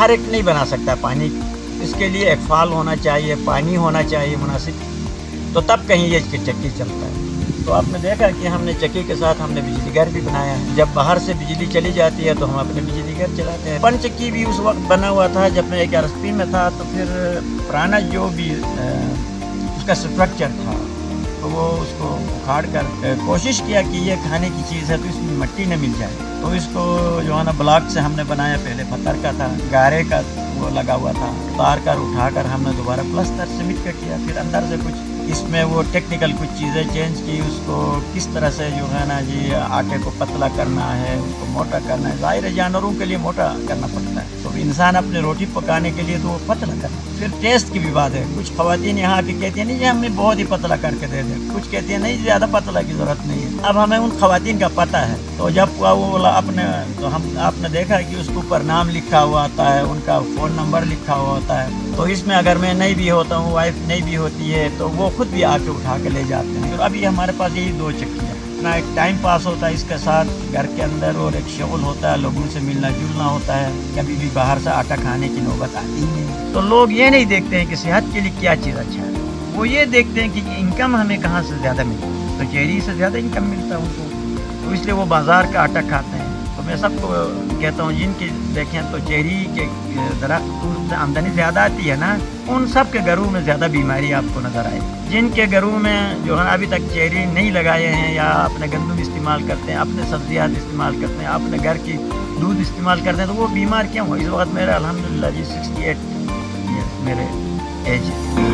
हर एक नहीं बना सकता पानी, इसके लिए एक फाल होना चाहिए, पानी होना चाहिए मुनासिब, तो तब कहीं ये चक्की चलता है। तो आपने देखा कि हमने चक्की के साथ हमने बिजली घर भी बनाया है। जब बाहर से बिजली चली जाती है तो हम अपने बिजली घर चलाते हैं। पन चक्की भी उस वक्त बना हुआ था जब मैं एक RSP में था, तो फिर पुराना जो भी उसका स्ट्रक्चर था तो वो उसको उखाड़ कर कोशिश किया कि ये खाने की चीज़ है तो इसमें मिट्टी न मिल जाए, तो इसको जो है ना ब्लॉक से हमने बनाया। पहले पत्थर का था, गारे का वो लगा हुआ था, उतार कर उठाकर हमने दोबारा प्लास्टर सीमेंट का किया। फिर अंदर से कुछ इसमें वो टेक्निकल कुछ चीज़ें चेंज की, उसको किस तरह से जो है ना जी आटे को पतला करना है, उसको मोटा करना है। ज़ाहिर है जानवरों के लिए मोटा करना पड़ता है, तो इंसान अपने रोटी पकाने के लिए तो वो पतला करना। फिर टेस्ट की भी बात है, कुछ ख़वातीन यहाँ की कहती है नहीं जी हमें बहुत ही पतला करके दे दें, कुछ कहती है नहीं ज़्यादा पतला की ज़रूरत नहीं है। अब हमें उन ख़वातीन का पता है, तो जब वो अपने तो हम आपने देखा है कि उसके ऊपर नाम लिखा हुआ आता है, उनका फ़ोन नंबर लिखा हुआ होता है। तो इसमें अगर मैं नहीं भी होता हूँ, वाइफ नहीं भी होती है, तो वो खुद भी आके उठा के ले जाते हैं। तो अभी हमारे पास यही 2 चक्की है, अपना एक टाइम पास होता है इसके साथ घर के अंदर, और एक शगुल होता है, लोगों से मिलना जुलना होता है। कभी भी बाहर से आटा खाने की नौबत आती ही नहीं। तो लोग ये नहीं देखते हैं कि सेहत के लिए क्या चीज़ अच्छा है, वो ये देखते हैं कि इनकम हमें कहाँ से ज़्यादा मिलती है। तो चेरी से ज़्यादा इनकम मिलता है उनको, तो इसलिए वो बाज़ार का आटा खाते हैं। तो मैं सबको कहता हूँ जिनकी देखें तो चेरी के दरख्त से आमदनी ज़्यादा आती है ना, उन सब के घरों में ज़्यादा बीमारी आपको नज़र आएगी। जिनके घरों में जो है अभी तक चेरी नहीं लगाए हैं, या अपने गंदम इस्तेमाल करते हैं, अपने सब्जियात इस्तेमाल करते हैं, अपने घर की दूध इस्तेमाल करते हैं, तो वो बीमार क्यों हो? इस वक्त मेरा अल्हम्दुलिल्लाह जी 68 मेरे एज है।